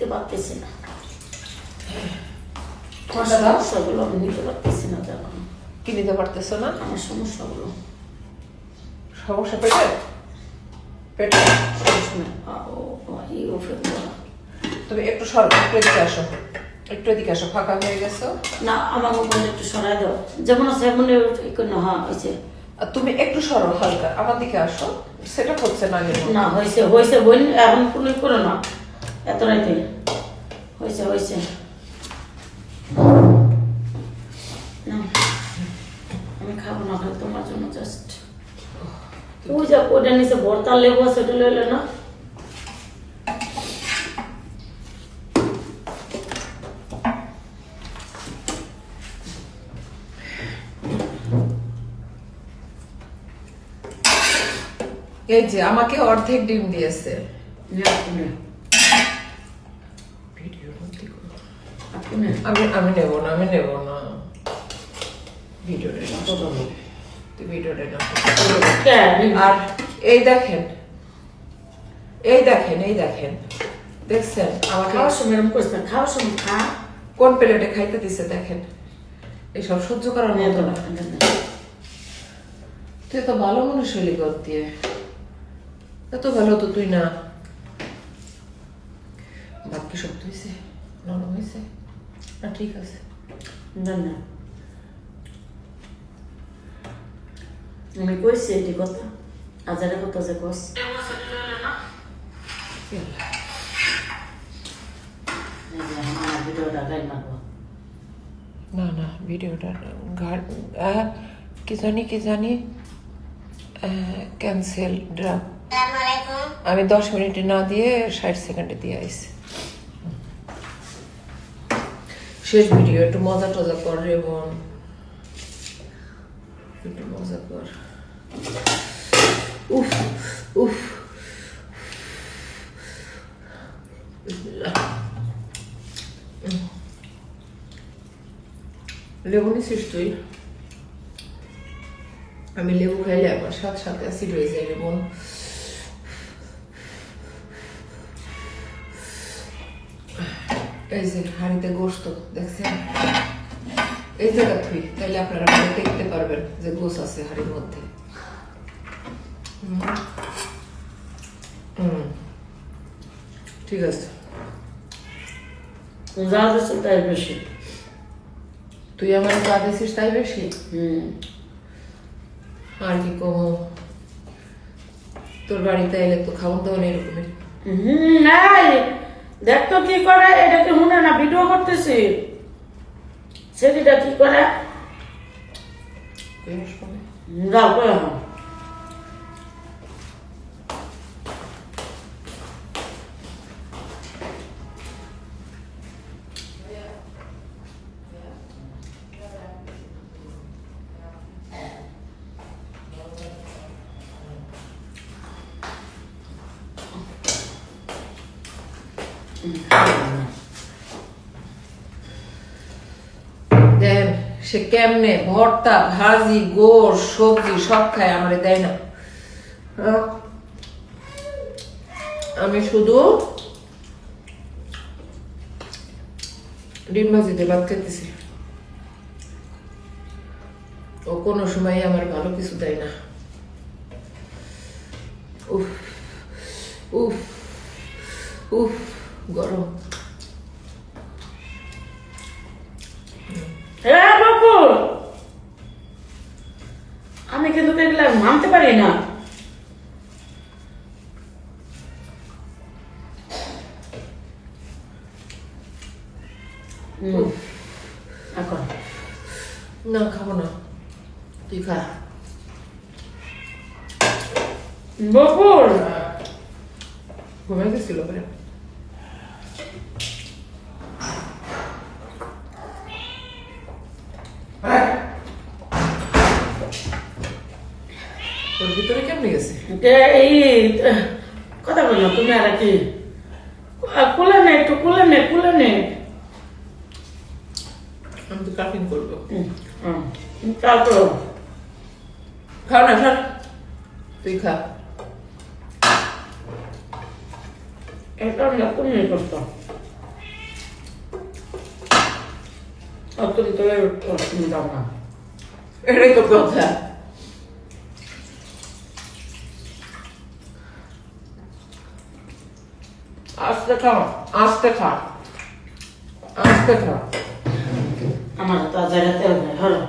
নিতে পারতেছি না, কোনটা দাও? সমস্যাগুলো আমি নিতে পারতেছি না। দেখো কি নিতে পারতেছো না? আমার সমস্যাগুলো সমস্যা পেটে পেটে সবসময় ইও ফেলবো না। তুমি একটু সরো, একটু এদিকে আসো, একটু এদিকে আসো, ফাঁকা হয়ে গেছো। না আমার মোবাইল একটু সরাই দাও, যেমন আছে এমন হ্যাঁ হয়েছে। আর তুমি একটু সরো হালকা, আমার দিকে আসো। সেটা হচ্ছে না আগের মতো। না হয়েছে হয়েছে বই এখন কোনো করো না, এত রাইতে হয়েছে হয়েছে। না আমি খাবো না, খালি তোমার জন্য জাস্ট। ওই যা ওটা নিচে ভর্তার লেবু আছে, ওটা লইলে না। এই যে আমাকে অর্ধেক ডিম দিয়েছে। আমি নেব না, আমি নেব না। ভিডিওটা ভিডিওটা আর এই দেখেন, এই দেখেন, এই দেখেন, দেখছেন আমাকে খাওয়ার সময় এরকম করিস না, খাওয়ার সময় খা। কোন প্লেটে খাইতে দিছে দেখেন। এইসব সহ্য করার মতো না। তুই তো ভালো মানুষ হইলি গদ দিয়ে, এত ভালো তো তুই না। ভাত কি শক্ত হয়েছে, নরম হয়েছে না? ঠিক আছে। না না আমি কইছি এটি কথা, আজারের কথা যে কস। আমার ভিডিওটা গাই মারবো না না, ভিডিওটা কি জানি ক্যান্সেল ড্রাগ। আমি 10 মিনিটে না দিয়ে 60 সেকেন্ডে দিয়ে আইছি। শেষ ভিডিও, একটু মজা টজা কর রে বোন, একটু মজা কর। উফ উফ, লেবু নিছিস তুই? আমি লেবু খাইলে আমার সাথে অ্যাসিড হয়ে যায় রে বোন। এই যে হাঁড়িতে গোস্ত দেখছেন, এই জায়গা তুই তাইলে আপনারা দেখতে পারবেন যে গোস আছে হাঁড়ির মধ্যে। ঠিক আছে, যা দিচ্ছে তাই বেশি। তুই আমার যা দিছিস তাই বেশি। আর কি কমো, তোর বাড়িতে এলে তো খাওয়ান দাওয়ান এরকমই। নাই দেখ তো কি করে, এটাকে শুনে না, ভিডিও করতেছি সেটা কি করে। যাও করে দেন সে কেমনে ভর্তা ভাজি গোশ সবজি সব খায়, আমারে দেয় না। আমি শুধু ডিম ভাজিতে ভাত খেতেছি, ও কোনো সময় আমার ভালো কিছু দেয় না। উফ উফ উফ, গরম। বকুল, আমি কিন্তু এগুলা মানতে পারি না। এখন না খাবো না, তুই খা। বকুল ঘুমাই গেছিল পরে। তোর ভিতরে কেমনে গেছে? এই কথা বললো তুমি আর কি, কুলে নে একটু, কুলে নে কুলে নে। আমি তো কাটিং করবো। তারপর খাও না, সর তুই খা। এটা আমি তুমি করতো তুমি তো তুমি দাও না। এটাই তো কথা। আস্তে খাও, আস্তে খাও, আস্তে খাও। আমার তো জায়গাতে হবে, হলো